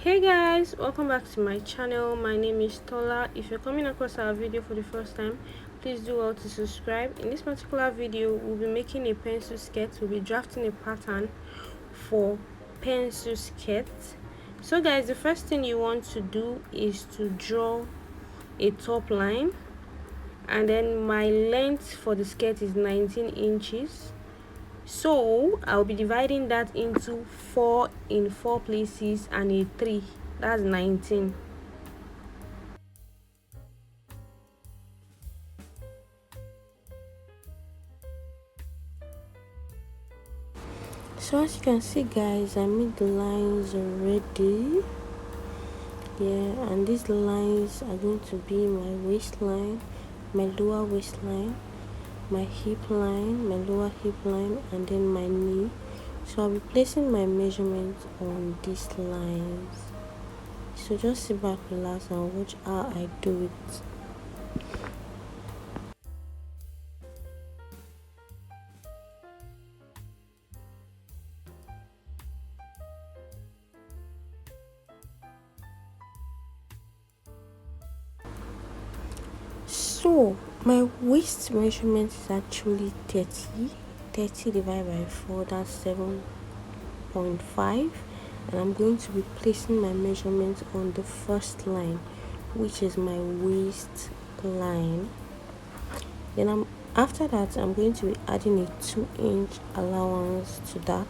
Hey guys, welcome back to my channel. My name is Tola. If you're coming across our video for the first time, please do well to subscribe. In this particular video, we'll be making a pencil skirt. We'll be drafting a pattern for pencil skirt. So guys, the first thing you want to do is to draw a top line, and then my length for the skirt is 19 inches. So I'll be dividing that into 4 in 4 places and a 3, that's 19. So as you can see guys, I made the lines already. Yeah, and these lines are going to be my waistline, my lower waistline, my hip line, my lower hip line, and then my knee. So I'll be placing my measurements on these lines. So just sit back, relax, and watch how I do it. So my waist measurement is actually 30 divided by 4, that's 7.5, and I'm going to be placing my measurement on the first line, which is my waist line. Then after that I'm going to be adding a 2-inch allowance to that.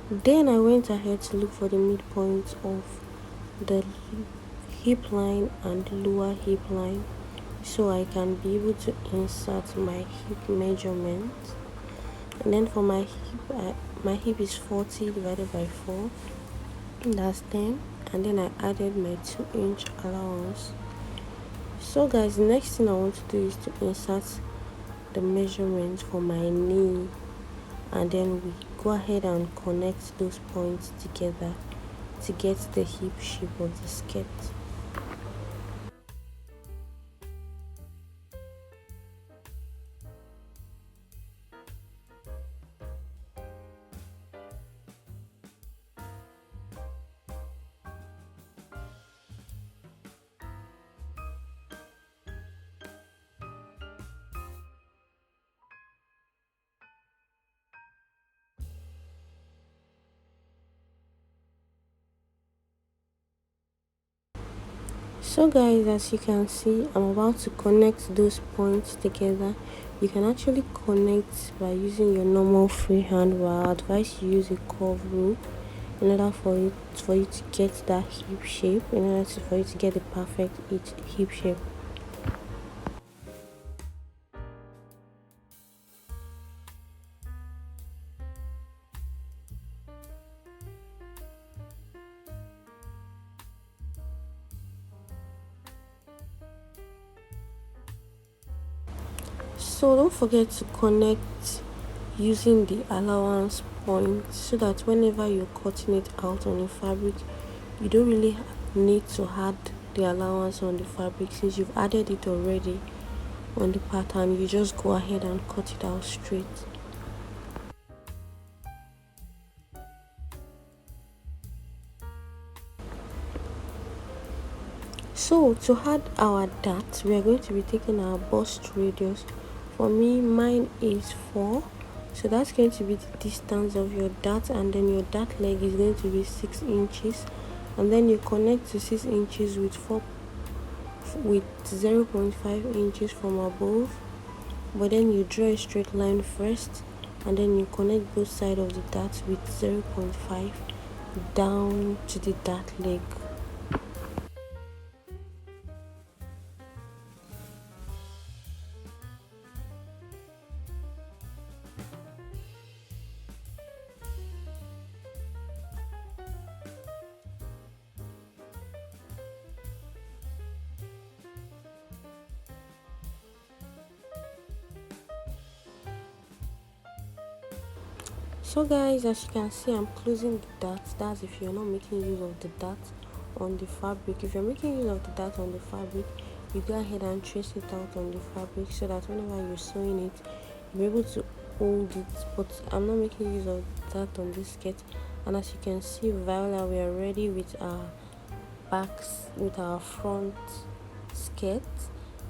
Then I went ahead to look for the midpoint of the hip line and lower hip line, so I can be able to insert my hip measurement. And then for my hip is 40 divided by 4, that's 10, and then I added my 2-inch allowance. So guys, the next thing I want to do is to insert the measurement for my knee, and then we go ahead and connect those points together to get the hip shape of the skirt. So guys, as you can see, I'm about to connect those points together. You can actually connect by using your normal freehand, but I advise you use a curve rule in order for you to get that hip shape, for you to get the perfect hip shape. So don't forget to connect using the allowance point, so that whenever you're cutting it out on the fabric, you don't really need to add the allowance on the fabric. Since you've added it already on the pattern, you just go ahead and cut it out straight. So to add our dart, we are going to be taking our bust radius. For me, mine is 4, so that's going to be the distance of your dart, and then your dart leg is going to be 6 inches, and then you connect to 6 inches with 0.5 inches from above, but then you draw a straight line first, and then you connect both sides of the dart with 0.5 down to the dart leg. So guys, as you can see, I'm closing the dart. That's if you're not making use of the dart on the fabric. If you're making use of the dart on the fabric, you go ahead and trace it out on the fabric so that whenever you're sewing it, you're able to hold it. But I'm not making use of that on this skirt. And as you can see, Viola, we are ready with our backs, with our front skirt.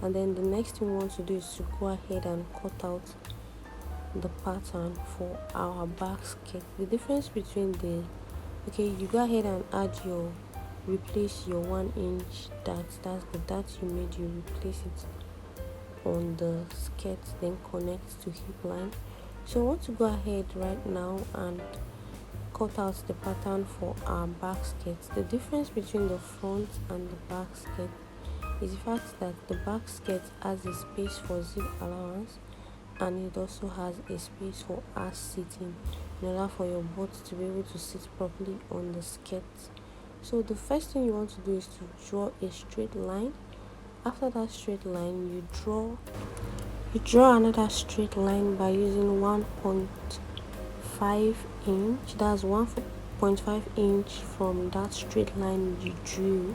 And then the next thing we want to do is to go ahead and cut out the pattern for our back skirt. The difference between the, okay, you go ahead and add your, replace your 1 inch that's the dart you made, you replace it on the skirt, then connect to hip line. So I want to go ahead right now and cut out the pattern for our back skirt. The difference between the front and the back skirt is the fact that the back skirt has a space for zip allowance, and it also has a space for ass sitting in order for your butt to be able to sit properly on the skirt. So the first thing you want to do is to draw a straight line. After that straight line, you draw another straight line by using 1.5 inch. That's 1.5 inch from that straight line you drew.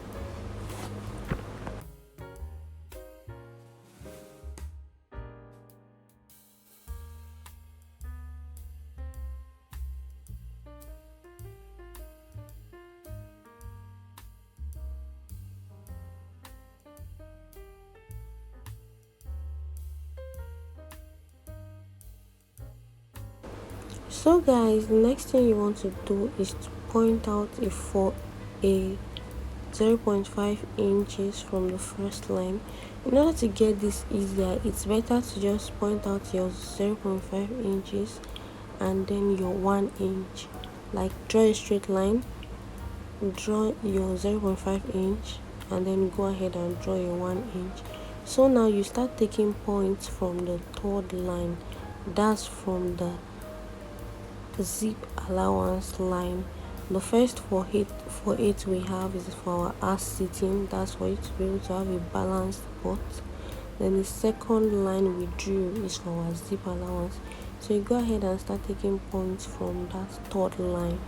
So guys, the next thing you want to do is to point out for a 0.5 inches from the first line. In order to get this easier, it's better to just point out your 0.5 inches and then your 1 inch. Like, draw a straight line, draw your 0.5 inch, and then go ahead and draw your 1 inch. So now you start taking points from the third line, that's from the zip allowance line. The first for it we have is for our ass sitting, that's for you to be able to have a balanced butt. Then the second line we drew is for our zip allowance. So you go ahead and start taking points from that third line.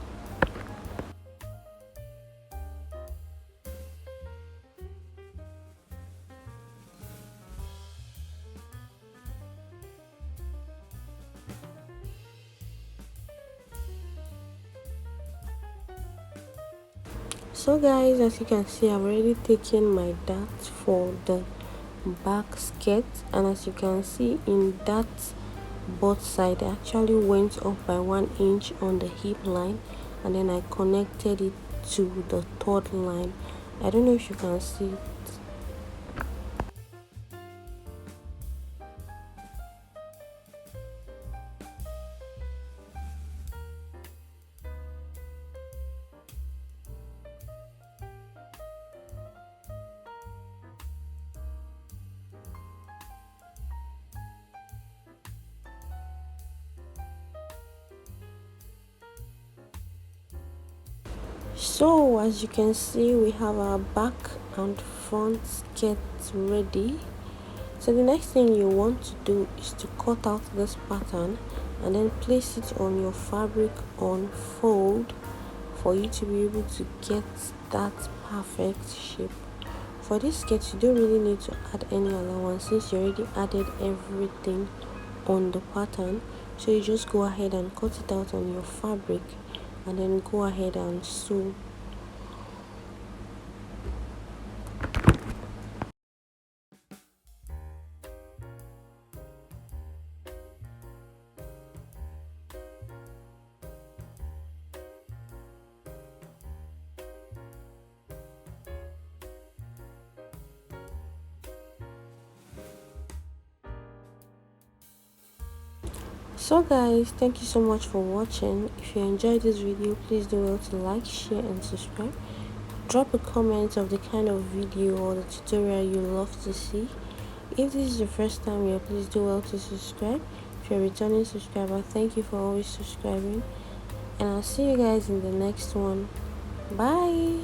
So guys, as you can see, I've already taken my dart for the back skirt, and as you can see, in that butt side, I actually went up by 1 inch on the hip line, and then I connected it to the third line. I don't know if you can see it. So as you can see, we have our back and front skirt ready. So the next thing you want to do is to cut out this pattern and then place it on your fabric on fold for you to be able to get that perfect shape. For this skirt, you don't really need to add any allowance since you already added everything on the pattern. So you just go ahead and cut it out on your fabric and then go ahead and sew. So guys, thank you so much for watching. If you enjoyed this video, please do well to like, share and subscribe. Drop a comment of the kind of video or the tutorial you love to see. If this is your first time here, please do well to subscribe. If you're a returning subscriber, thank you for always subscribing, and I'll see you guys in the next one. Bye.